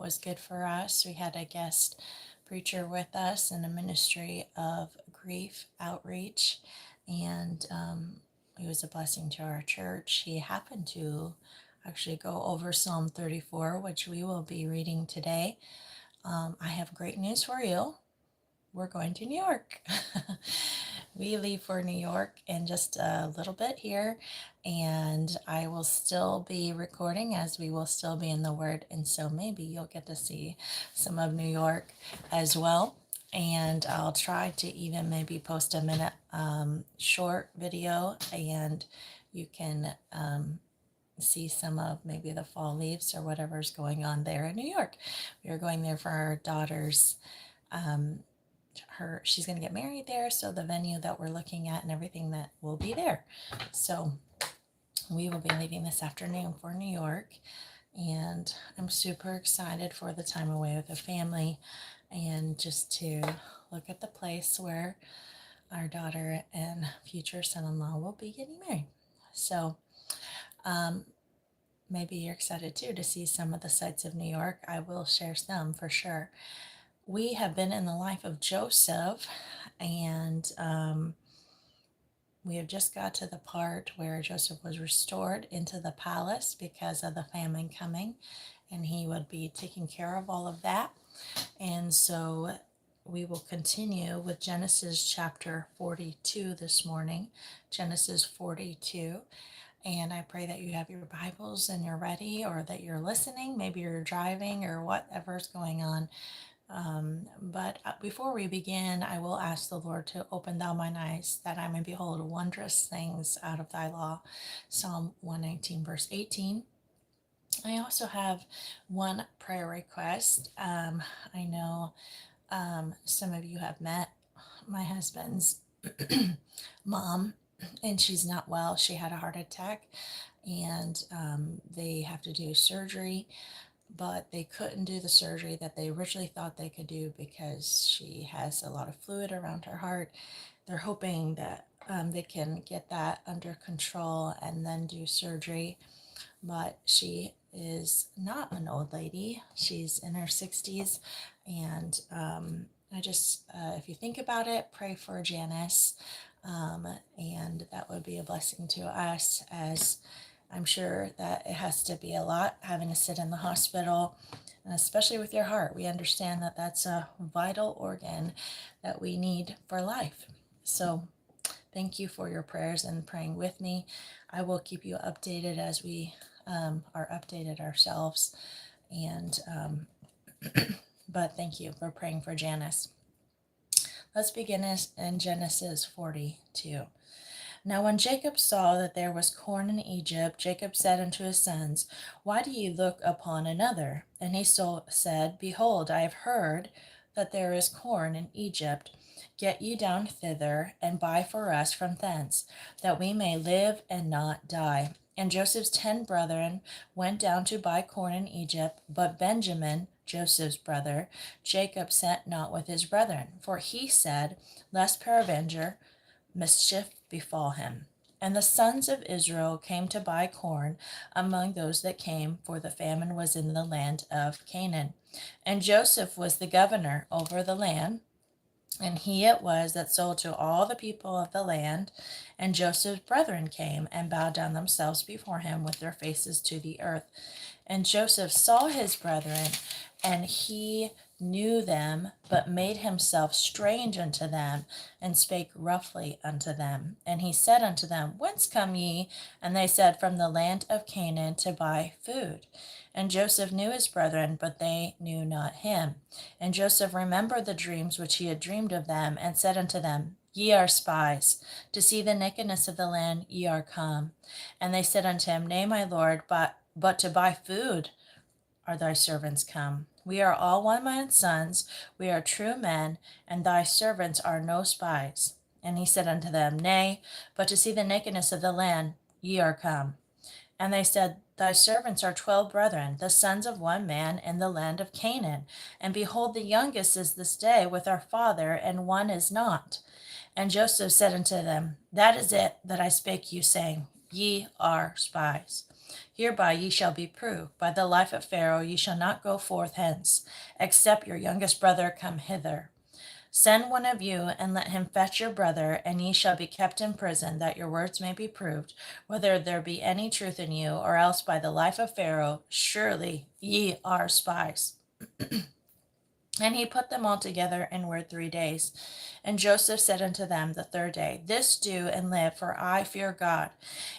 was good for us. We had a guest preacher with us in a ministry of grief outreach, and he was a blessing to our church. He happened to actually go over Psalm 34, which we will be reading today. I have great news for you. We're going to New York. We leave for New York in just a little bit here, and I will still be recording as we will still be in the Word, and so maybe you'll get to see some of New York as well. And I'll try to even maybe post a minute short video, and you can see some of maybe the fall leaves or whatever's going on there in New York. We are going there for our daughter's she's going to get married there, so the venue that we're looking at and everything that will be there. So we will be leaving this afternoon for New York, and I'm super excited for the time away with the family and just to look at the place where our daughter and future son-in-law will be getting married. So maybe you're excited too to see some of the sights of New York. I will share some for sure. We have been in the life of Joseph, and we have just got to the part where Joseph was restored into the palace because of the famine coming, and he would be taking care of all of that. And so we will continue with Genesis chapter 42 this morning, Genesis 42. And I pray that you have your Bibles and you're ready, or that you're listening. Maybe you're driving or whatever's going on. But before we begin, I will ask the Lord to open thou mine eyes, that I may behold wondrous things out of thy law. Psalm 119, verse 18. I also have one prayer request. I know some of you have met my husband's mom, and she's not well. She had a heart attack, and they have to do surgery, but they couldn't do the surgery that they originally thought they could do because she has a lot of fluid around her heart. They're hoping that they can get that under control and then do surgery, but she is not an old lady. She's in her 60s, and I just, if you think about it, pray for Janice, and that would be a blessing to us, as I'm sure that it has to be a lot having to sit in the hospital, and especially with your heart. We understand that that's a vital organ that we need for life. So thank you for your prayers and praying with me. I will keep you updated as we are updated ourselves. And but thank you for praying for Janice. Let's begin in Genesis 42. Now when Jacob saw that there was corn in Egypt, Jacob said unto his sons, Why do ye look upon another? And he said, Behold, I have heard that there is corn in Egypt. Get ye down thither, and buy for us from thence, that we may live and not die. And Joseph's 10 brethren went down to buy corn in Egypt, but Benjamin, Joseph's brother, Jacob sent not with his brethren, for he said, Lest peradventure mischief befall him. And the sons of Israel came to buy corn among those that came, for the famine was in the land of Canaan. And Joseph was the governor over the land, and he it was that sold to all the people of the land. And Joseph's brethren came and bowed down themselves before him with their faces to the earth. And Joseph saw his brethren, and he knew them, but made himself strange unto them, and spake roughly unto them. And he said unto them, Whence come ye? And they said, From the land of Canaan, to buy food. And Joseph knew his brethren, but they knew not him. And Joseph remembered the dreams which he had dreamed of them, and said unto them, Ye are spies. To see the nakedness of the land ye are come. And they said unto him, Nay, my lord, but to buy food are thy servants come. We are all one man's sons, we are true men, and thy servants are no spies. And he said unto them, Nay, but to see the nakedness of the land ye are come. And they said, Thy servants are 12 brethren, the sons of one man in the land of Canaan. And behold, the youngest is this day with our father, and one is not. And Joseph said unto them, That is it that I spake you, saying, Ye are spies. Hereby ye shall be proved. By the life of Pharaoh ye shall not go forth hence, except your youngest brother come hither. Send one of you, and let him fetch your brother, and ye shall be kept in prison, that your words may be proved, whether there be any truth in you, or else by the life of Pharaoh, surely ye are spies. And he put them all together and were 3 days. And Joseph said unto them the third day, This do and live, for I fear God.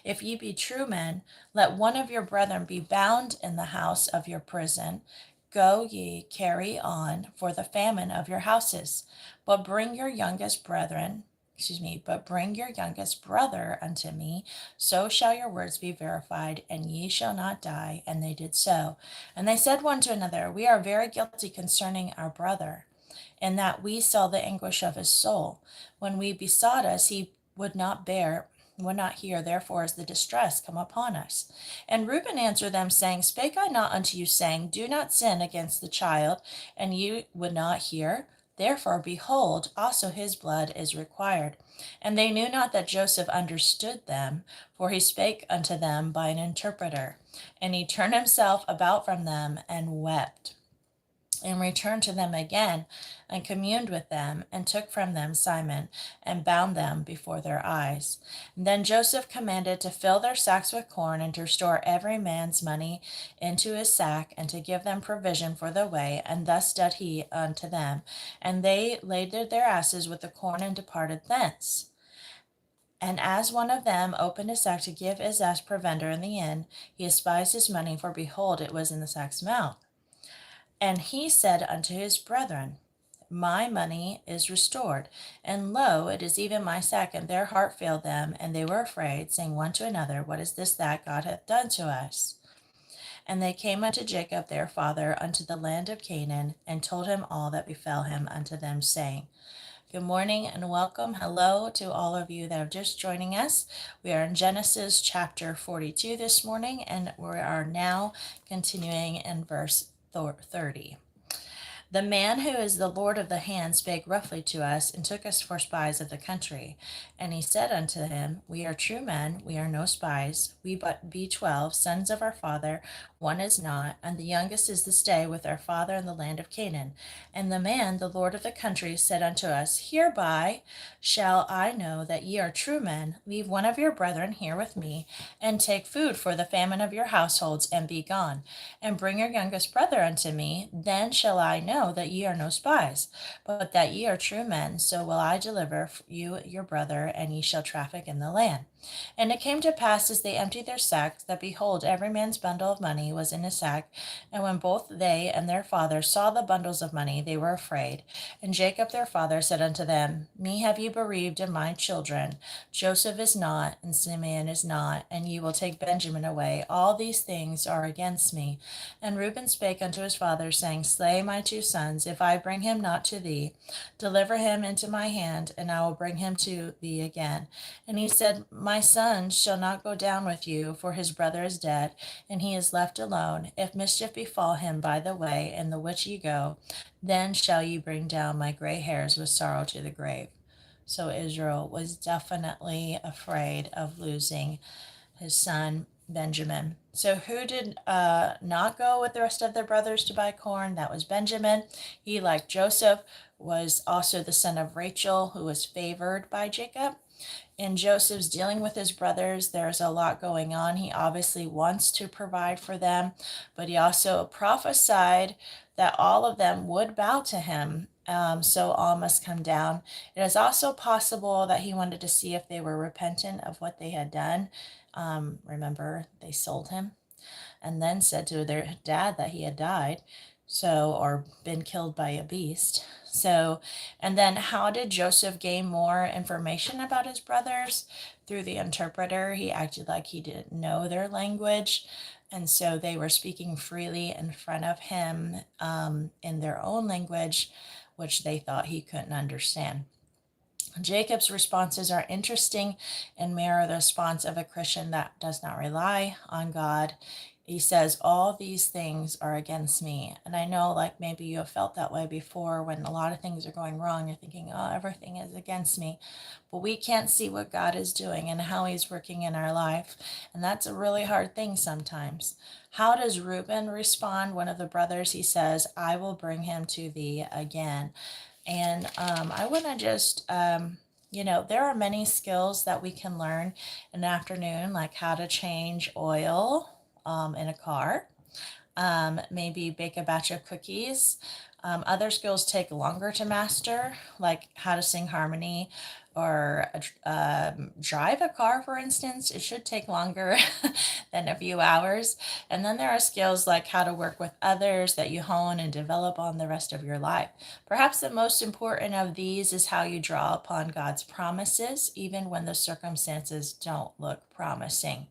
If ye be true men, let one of your brethren be bound in the house of your prison. Go ye, carry on for the famine of your houses. But bring your youngest brethren, but bring your youngest brother unto me, so shall your words be verified, and ye shall not die. And they did so. And they said one to another, We are very guilty concerning our brother, in that we saw the anguish of his soul. When we besought us, he would not hear, therefore is the distress come upon us. And Reuben answered them, saying, Spake I not unto you, saying, Do not sin against the child, and you would not hear? Therefore, behold, also his blood is required. And they knew not that Joseph understood them, for he spake unto them by an interpreter. And he turned himself about from them and wept, and returned to them again, and communed with them, and took from them Simon, and bound them before their eyes. And then Joseph commanded to fill their sacks with corn, and to restore every man's money into his sack, and to give them provision for the way. And thus did he unto them. And they laded their asses with the corn, and departed thence. And as one of them opened his sack to give his ass provender in the inn, he espied his money, for behold, it was in the sack's mouth. And he said unto his brethren, My money is restored, and lo, it is even my sack. And their heart failed them, and they were afraid, saying one to another, What is this that God hath done to us? And they came unto Jacob their father unto the land of Canaan, and told him all that befell him unto them, saying, Good morning and welcome. Hello to all of you that are just joining us. We are in Genesis chapter 42 this morning, and we are now continuing in verse 30. The man who is the Lord of the hand spake roughly to us, and took us for spies of the country. And he said unto him, We are true men, we are no spies. We but be 12 sons of our father, one is not, and the youngest is this day with our father in the land of Canaan. And the man, the Lord of the country, said unto us, Hereby shall I know that ye are true men. Leave one of your brethren here with me, and take food for the famine of your households, and be gone. And bring your youngest brother unto me, then shall I know that ye are no spies, but that ye are true men. So will I deliver you your brother, and ye shall traffic in the land. And it came to pass, as they emptied their sacks, that behold, every man's bundle of money was in his sack. And when both they and their father saw the bundles of money, they were afraid. And Jacob their father said unto them, Me have ye bereaved of my children. Joseph is not, and Simeon is not, and ye will take Benjamin away. All these things are against me. And Reuben spake unto his father, saying, Slay my 2 sons, if I bring him not to thee. Deliver him into my hand, and I will bring him to thee again. And he said, My son shall not go down with you, for his brother is dead, and he is left alone. If mischief befall him by the way in the which ye go, then shall ye bring down my gray hairs with sorrow to the grave. So Israel was definitely afraid of losing his son Benjamin. So who did not go with the rest of their brothers to buy corn? That was Benjamin. He, like Joseph, was also the son of Rachel, who was favored by Jacob. In Joseph's dealing with his brothers, there's a lot going on. He obviously wants to provide for them, but he also prophesied that all of them would bow to him. So all must come down. It is also possible that he wanted to see if they were repentant of what they had done. Remember, they sold him and then said to their dad that he had died, or been killed by a beast. So, and then how did Joseph gain more information about his brothers? Through the interpreter. He acted like he didn't know their language. And so they were speaking freely in front of him in their own language, which they thought he couldn't understand. Jacob's responses are interesting and mirror the response of a Christian that does not rely on God. he says, all these things are against me. And I know, like, maybe you have felt that way before when a lot of things are going wrong. You're thinking, oh, everything is against me. But we can't see what God is doing and how he's working in our life. And that's a really hard thing sometimes. How does Reuben respond? One of the brothers, he says, I will bring him to thee again. And I want to just, there are many skills that we can learn in the afternoon, like how to change oil in a car, maybe bake a batch of cookies. Other skills take longer to master, like how to sing harmony or drive a car, for instance. It should take longer than a few hours. And then there are skills like how to work with others that you hone and develop on the rest of your life. Perhaps the most important of these is how you draw upon God's promises, even when the circumstances don't look promising.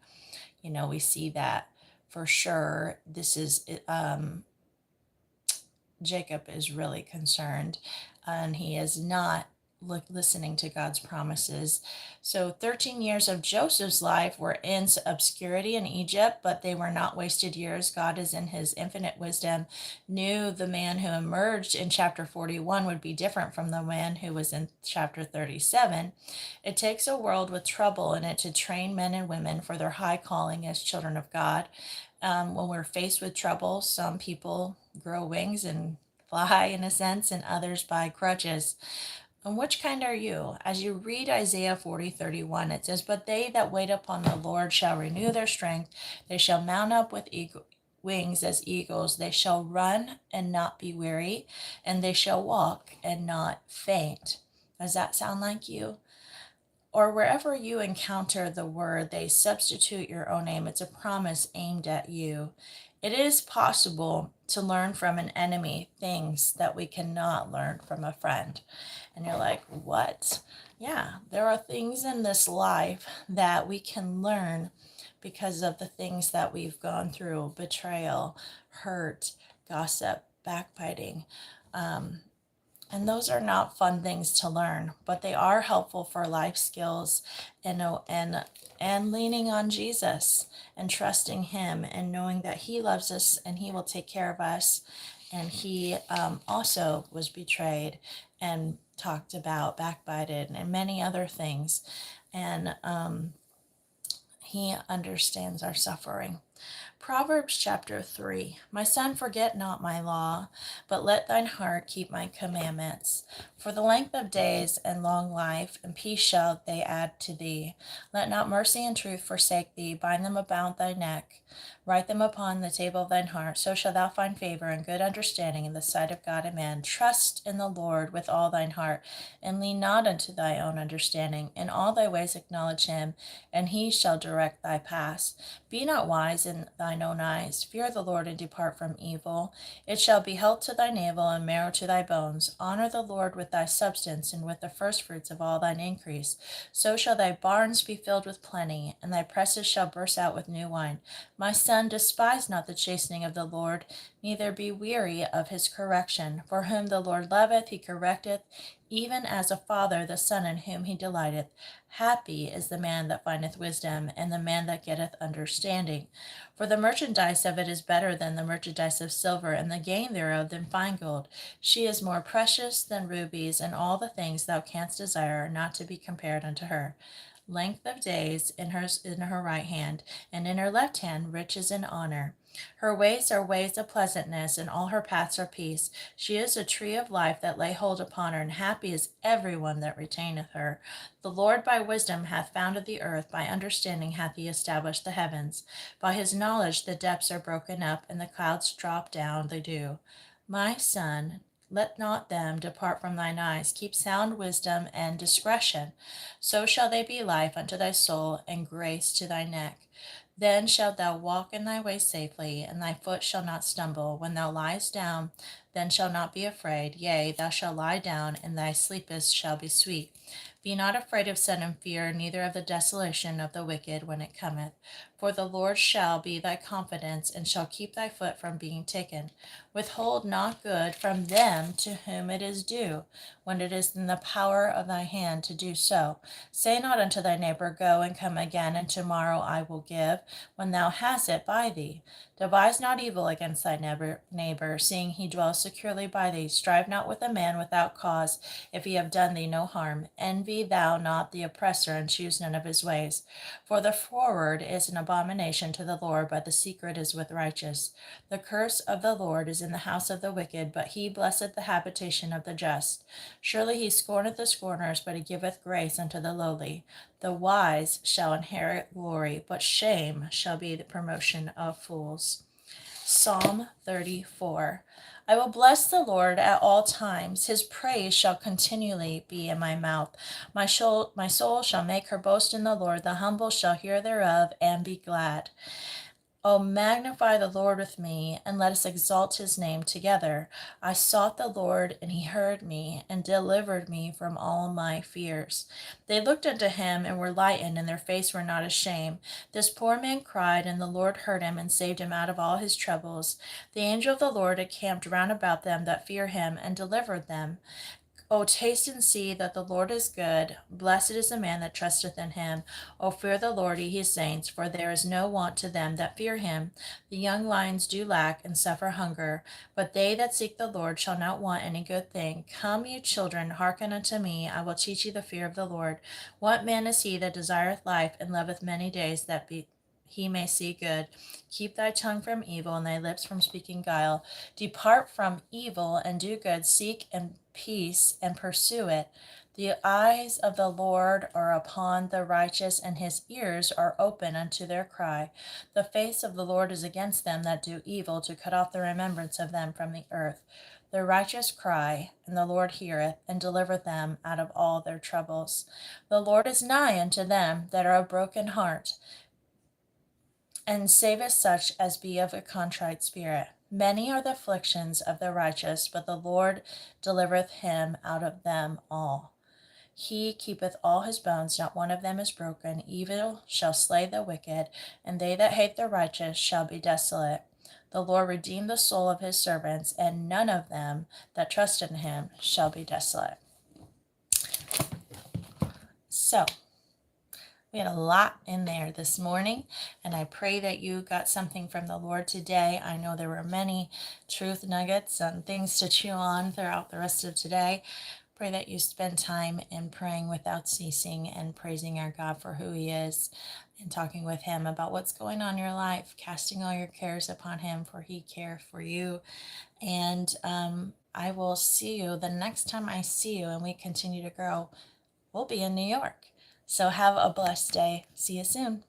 We see that for sure. This is Jacob is really concerned, and he is not listening to God's promises. So 13 years of Joseph's life were in obscurity in Egypt, but they were not wasted years. God is in his infinite wisdom knew the man who emerged in chapter 41 would be different from the man who was in chapter 37. It takes a world with trouble in it to train men and women for their high calling as children of God. When we're faced with trouble, some people grow wings and fly in a sense, and others buy crutches. And which kind are you? As you read Isaiah 40:31, it says, but they that wait upon the Lord shall renew their strength. They shall mount up with wings as eagles. They shall run and not be weary, and they shall walk and not faint. Does that sound like you? Or wherever you encounter the word, they substitute your own name. It's a promise aimed at you. It is possible to learn from an enemy things that we cannot learn from a friend. And you're like, what? Yeah, there are things in this life that we can learn because of the things that we've gone through: betrayal, hurt, gossip, backbiting. And those are not fun things to learn, but they are helpful for life skills and leaning on Jesus and trusting him and knowing that he loves us and he will take care of us. And he also was betrayed and talked about, backbited, and many other things. And he understands our suffering. Proverbs chapter 3. My son, forget not my law, but let thine heart keep my commandments. For the length of days and long life and peace shall they add to thee. Let not mercy and truth forsake thee. Bind them about thy neck. Write them upon the table of thine heart. So shalt thou find favor and good understanding in the sight of God and man. Trust in the Lord with all thine heart, and lean not unto thy own understanding. In all thy ways acknowledge him, and he shall direct thy paths. Be not wise in thine own eyes. Fear the Lord and depart from evil. It shall be health to thy navel and marrow to thy bones. Honor the Lord with thy substance and with the firstfruits of all thine increase. So shall thy barns be filled with plenty, and thy presses shall burst out with new wine. My son, despise not the chastening of the Lord, neither be weary of his correction. For whom the Lord loveth, he correcteth, even as a father the son in whom he delighteth. Happy is the man that findeth wisdom, and the man that getteth understanding. For the merchandise of it is better than the merchandise of silver, and the gain thereof than fine gold. She is more precious than rubies, and all the things thou canst desire are not to be compared unto her. Length of days in her right hand, and in her left hand riches and honor. Her ways are ways of pleasantness, and all her paths are peace. She is a tree of life that lay hold upon her, and happy is every one that retaineth her. The Lord by wisdom hath founded the earth, by understanding hath he established the heavens. By his knowledge the depths are broken up, and the clouds drop down the dew. My son, let not them depart from thine eyes. Keep sound wisdom and discretion. So shall they be life unto thy soul, and grace to thy neck. Then shalt thou walk in thy way safely, and thy foot shall not stumble. When thou liest down, then shalt not be afraid. Yea, thou shalt lie down, and thy sleepest shall be sweet. Be not afraid of sudden fear, neither of the desolation of the wicked when it cometh. For the Lord shall be thy confidence, and shall keep thy foot from being taken. Withhold not good from them to whom it is due, when it is in the power of thy hand to do so. Say not unto thy neighbor, Go and come again, and tomorrow I will give, when thou hast it by thee. Devise not evil against thy neighbor, seeing he dwells securely by thee. Strive not with a man without cause, if he have done thee no harm. Envy thou not the oppressor, and choose none of his ways. For the forward is an abomination to the Lord, but the secret is with righteous. The curse of the Lord is in the house of the wicked, but he blesseth the habitation of the just. Surely he scorneth the scorners, but he giveth grace unto the lowly. The wise shall inherit glory, but shame shall be the promotion of fools. Psalm 34. I will bless the Lord at all times. His praise shall continually be in my mouth. My soul shall make her boast in the Lord. The humble shall hear thereof and be glad. O magnify the Lord with me, and let us exalt his name together. I sought the Lord, and he heard me, and delivered me from all my fears. They looked unto him, and were lightened, and their face were not ashamed. This poor man cried, and the Lord heard him, and saved him out of all his troubles. The angel of the Lord encamped round about them that fear him, and delivered them. O taste and see that the Lord is good. Blessed is the man that trusteth in him. O fear the Lord, ye his saints, for there is no want to them that fear him. The young lions do lack and suffer hunger, but they that seek the Lord shall not want any good thing. Come, ye children, hearken unto me. I will teach you the fear of the Lord. What man is he that desireth life, and loveth many days, that he may see good? Keep thy tongue from evil, and thy lips from speaking guile. Depart from evil and do good. Seek and peace and pursue it. The eyes of the Lord are upon the righteous, and his ears are open unto their cry. The face of the Lord is against them that do evil, to cut off the remembrance of them from the earth. The righteous cry, and the Lord heareth, and delivereth them out of all their troubles. The Lord is nigh unto them that are of broken heart, and saveth such as be of a contrite spirit. Many are the afflictions of the righteous, but the Lord delivereth him out of them all. He keepeth all his bones, not one of them is broken. Evil shall slay the wicked, and they that hate the righteous shall be desolate. The Lord redeemed the soul of his servants, and none of them that trust in him shall be desolate. So, we had a lot in there this morning, and I pray that you got something from the Lord today. I know there were many truth nuggets and things to chew on throughout the rest of today. Pray that you spend time in praying without ceasing and praising our God for who he is, and talking with him about what's going on in your life, casting all your cares upon him, for he cares for you. And I will see you the next time I see you and we continue to grow. We'll be in New York. So have a blessed day. See you soon.